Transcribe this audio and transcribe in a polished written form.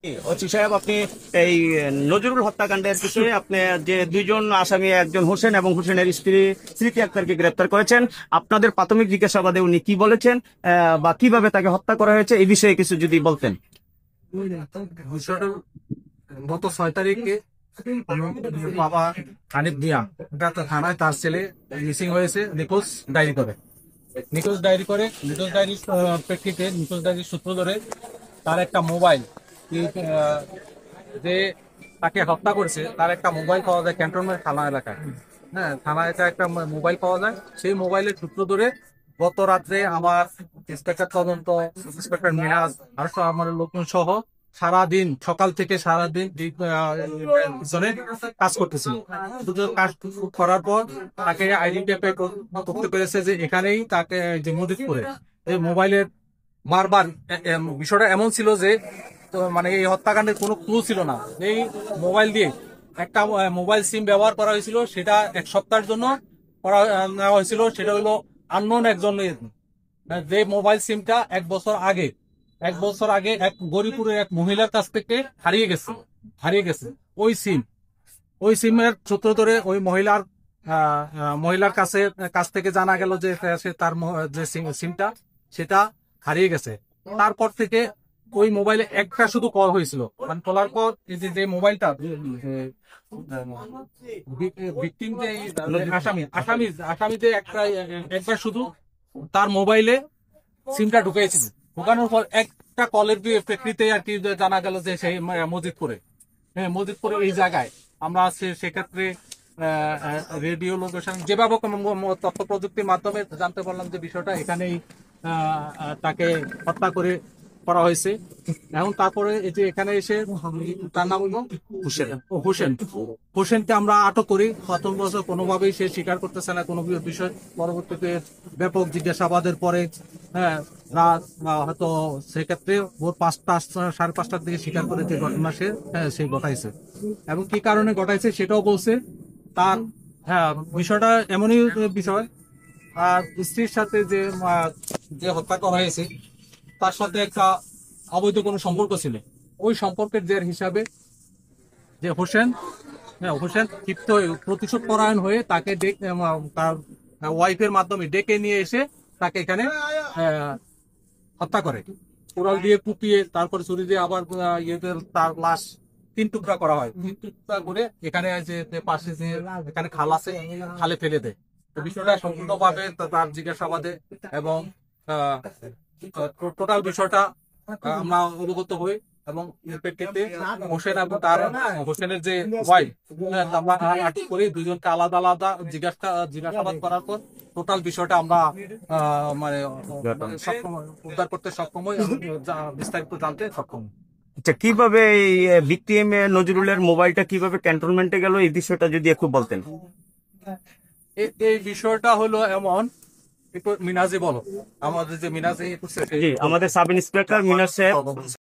OC সাহেব, আপনি এই নজরুল হত্যাকাণ্ডের বিষয়ে আপনি যে দুইজন আসামি, একজন হোসেন এবং হোসেনের স্ত্রী স্মৃতি আক্তারকে গ্রেপ্তার করেছেন, আপনাদের প্রাথমিক জিজ্ঞাসাবাদে উনি কি বলেছেন বা কিভাবে তাকে হত্যা করা হয়েছে এই বিষয়ে কিছু যদি বলতেন। বিষয়টা গত 6 তারিখে বাবা হানিফ মিয়া থানায় তার ছেলে মিসিং হয়েছে, নিখোঁজ ডায়েরি করে। নিখোঁজ ডায়েরির প্রেক্ষিতে নিখোঁজ ডায়েরির সূত্র ধরে তার একটা মোবাইল, যে তাকে হত্যা করেছে তার একটা মোবাইল পাওয়া যায় ক্যান্টনমেন্ট থানা এলাকায়। হ্যাঁ, থানায় একটা মোবাইল পাওয়া যায়। সেই মোবাইলের সূত্র ধরে গত রাত্রে আমার ইন্সপেক্টর তদন্ত, ইন্সপেক্টর মিনাজ আর আমার লোকজন সহ সারাদিন, সকাল থেকে সারাদিন পিছনে কাজ করতেছিল। কাজ করার পর তাকে আইডেন্টিফাই করতে পেরেছে যে এখানেই তাকে, যে মজিদপুরে এই মোবাইলের বারবার বিষয়টা এমন ছিল যে মানে এই হত্যাকাণ্ডের কোনো ক্লু ছিল না। এই মোবাইল দিয়ে একটা মোবাইল সিম ব্যবহার করা হয়েছিল, সেটা 1 সপ্তাহের জন্য নেওয়া হয়েছিল। সেটা হলো আননোন একজন, যে মোবাইল সিমটা 1 বছর আগে এক গরিপুরের এক মহিলার কাছ থেকে হারিয়ে গেছে ওই সিমের সূত্র ধরে ওই মহিলার কাছ থেকে জানা গেল যে সে তার যে সিমটা সেটা হারিয়ে গেছে। তারপর থেকে ওই মোবাইলে একটা শুধু কল হয়েছিল, মানে কলার পর যে মোবাইলটা ভিকটিম, যে আসামি যে একবার শুধু তার মোবাইলে সিমটা ঢুকিয়েছিল। ঢুকানোর পর একটা কলের প্রেক্ষিতে আর কি জানা গেল যে সেই মজিদপুরে এই জায়গায় আমরা সেক্ষেত্রে রেডিও লোকেশন যেভাবে তথ্য প্রযুক্তির মাধ্যমে জানতে পারলাম যে বিষয়টা এখানেই তাকে হত্যা করা হয়েছে। এখন তারপরে এই যে এখানে এসে তার নাম হলো হোসেনকে আমরা আটক করি। প্রথম বছর কোনোভাবেই সে স্বীকার করতেছে না কোনো বিষয়। পরবর্তীতে ব্যাপক জিজ্ঞাসাবাদের পরে রাত হয়তো সেক্ষেত্রে ভোর 5টা 5:30টার দিকে স্বীকার করে যে ঘটনা সে ঘটাইছে এবং কি কারণে ঘটাইছে সেটাও বলছে তার। বিষয়টা এমনই বিষয়, আর স্ত্রীর সাথে যে হত্যা করা হয়েছে তার সাথে একটা অবৈধ কোনো সম্পর্ক ছিল। ওই সম্পর্কের জের হিসাবে যে হোসেন ক্ষিপ্ত হয়ে প্রতিশোধ পরায়ণ হয়ে তাকে তার ওয়াইফের মাধ্যমে ডেকে নিয়ে এসে তাকে এখানে হত্যা করে, কুড়াল দিয়ে কুপিয়ে তারপরে ছুরি দিয়ে আবার তার লাশ 3 টুকরা করা হয়। 3 টুকরা করে এখানে যে পাশে যে এখানে খাল আছে, খালে ফেলে দেয়। তো বিষয়টা সম্পূর্ণভাবে তার জিজ্ঞাসাবাদে এবং টোটাল বিষয়টা আমরা অবগত হই এবং এর প্রেক্ষিতে হোসেনের যে ওয়াইফ আমরা আটক করি। দুজনকে আলাদা আলাদা জিজ্ঞাসাবাদ করার পর টোটাল বিষয়টা আমরা মানে উদ্ধার করতে সক্ষম হই, বিস্তারিত জানতে সক্ষম হই। আচ্ছা, কিভাবে এই ভিকটিম নজরুলের মোবাইলটা কিভাবে ক্যান্টনমেন্টে গেল এই বিষয়টা যদি একটু বলতেন। এই বিষয়টা হলো এমন, একটু মিনাজি বলো, আমাদের যে মিনাজি জি, আমাদের সাব ইন্সপেক্টর মিনাজ সাহেব।